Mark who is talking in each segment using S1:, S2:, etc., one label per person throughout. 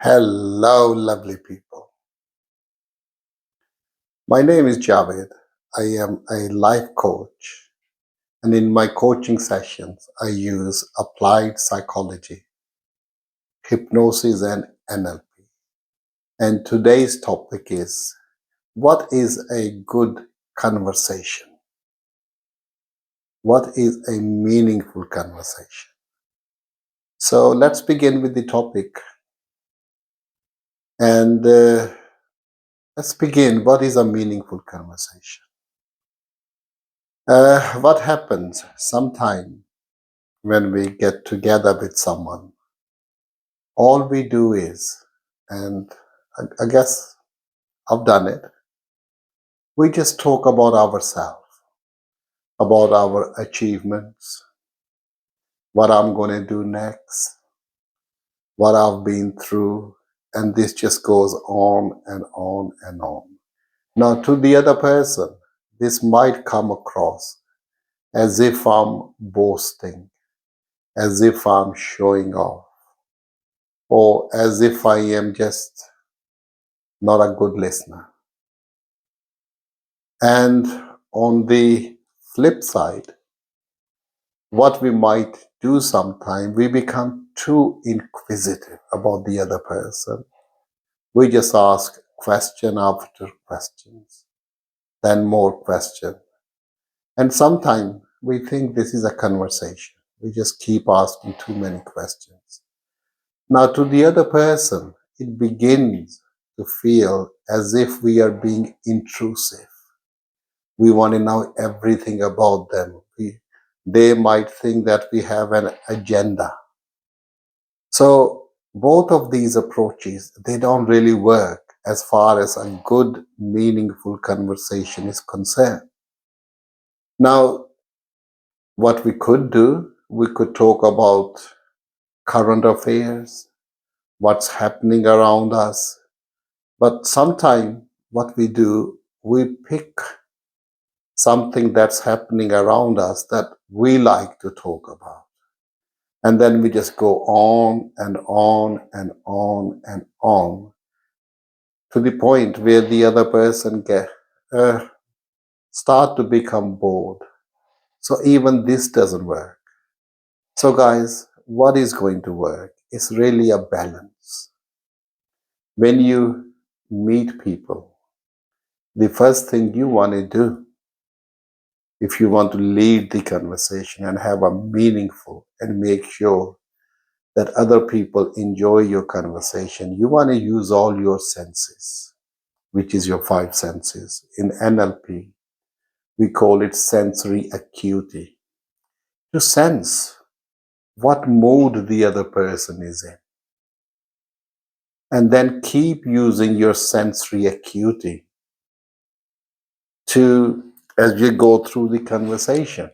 S1: Hello, lovely people. My name is Javed. I am a life coach, and in my coaching sessions, I use applied psychology, hypnosis, and NLP. And today's topic is what is a good conversation? What is a meaningful conversation? So let's begin with the topic. And let's begin. What is a meaningful conversation? What happens sometime when we get together with someone? All we do is, and I guess I've done it, we just talk about ourselves, about our achievements, what I'm going to do next, what I've been through, and this just goes on and on and on. Now, to the other person, this might come across as if I'm boasting, as if I'm showing off, or as if I am just not a good listener. And on the flip side, what we might do sometime, we become too inquisitive about the other person. We just ask question after questions, then more question. And sometimes we think this is a conversation. We just keep asking too many questions. Now to the other person, it begins to feel as if we are being intrusive. We want to know everything about them. They might think that we have an agenda. So both of these approaches, they don't really work as far as a good, meaningful conversation is concerned. Now, what we could do, we could talk about current affairs, what's happening around us. But sometimes what we do, we pick something that's happening around us that we like to talk about. And then we just go on and on and on and on to the point where the other person start to become bored. So even this doesn't work. So guys, what is going to work? It's really a balance. When you meet people, the first thing you want to do, if you want to lead the conversation and have a meaningful and make sure that other people enjoy your conversation, you want to use all your senses, which is your five senses. In NLP, we call it sensory acuity. To sense what mood the other person is in. And then keep using your sensory acuity as you go through the conversation.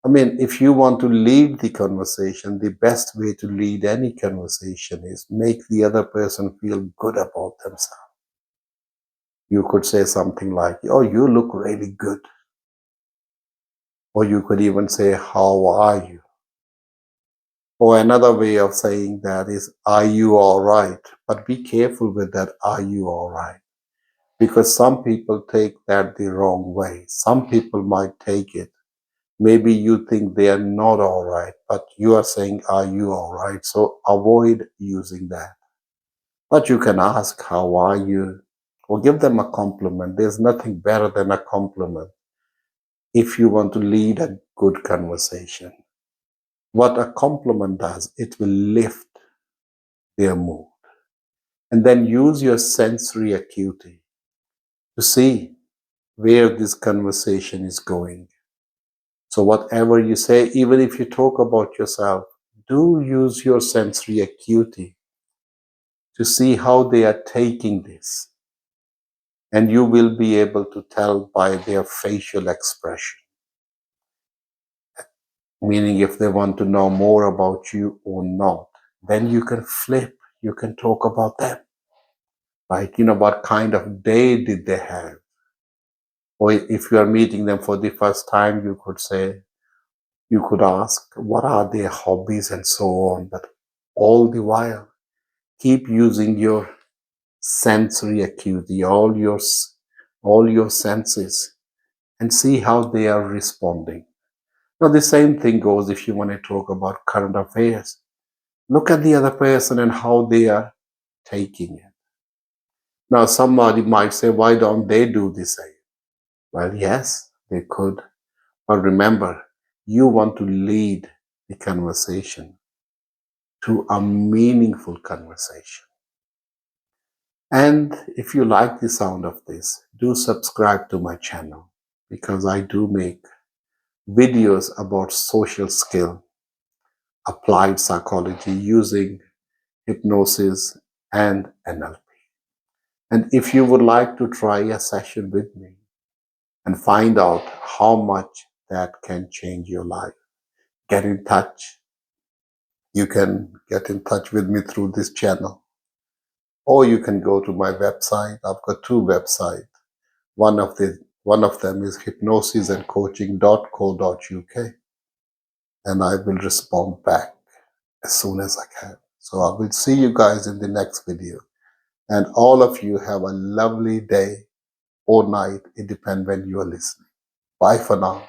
S1: I mean, if you want to lead the conversation, the best way to lead any conversation is make the other person feel good about themselves. You could say something like, "Oh, you look really good." Or you could even say, "How are you?" Or another way of saying that is, "Are you all right?" But be careful with that, "Are you all right?" Because some people take that the wrong way. Some people might take it. Maybe you think they are not all right, but you are saying, "Are you all right?" So avoid using that. But you can ask, "How are you?" Or give them a compliment. There's nothing better than a compliment if you want to lead a good conversation. What a compliment does, it will lift their mood. And then use your sensory acuity to see where this conversation is going. So whatever you say, even if you talk about yourself, do use your sensory acuity to see how they are taking this. And you will be able to tell by their facial expression. Meaning if they want to know more about you or not, then you can flip, you can talk about them. Right? What kind of day did they have? Or if you are meeting them for the first time, you could ask, what are their hobbies and so on. But all the while, Keep using your sensory acuity, all your senses, and see how they are responding. Now, the same thing goes if you want to talk about current affairs. Look at the other person and how they are taking it. Now, somebody might say, why don't they do the same? Well, yes, they could. But remember, you want to lead the conversation to a meaningful conversation. And if you like the sound of this, do subscribe to my channel because I do make videos about social skill, applied psychology using hypnosis and NLP. And if you would like to try a session with me and find out how much that can change your life, get in touch. You can get in touch with me through this channel, or you can go to my website. I've got two websites. One of them is hypnosisandcoaching.co.uk, and I will respond back as soon as I can. So I will see you guys in the next video. And all of you have a lovely day or night. It depends when you are listening. Bye for now.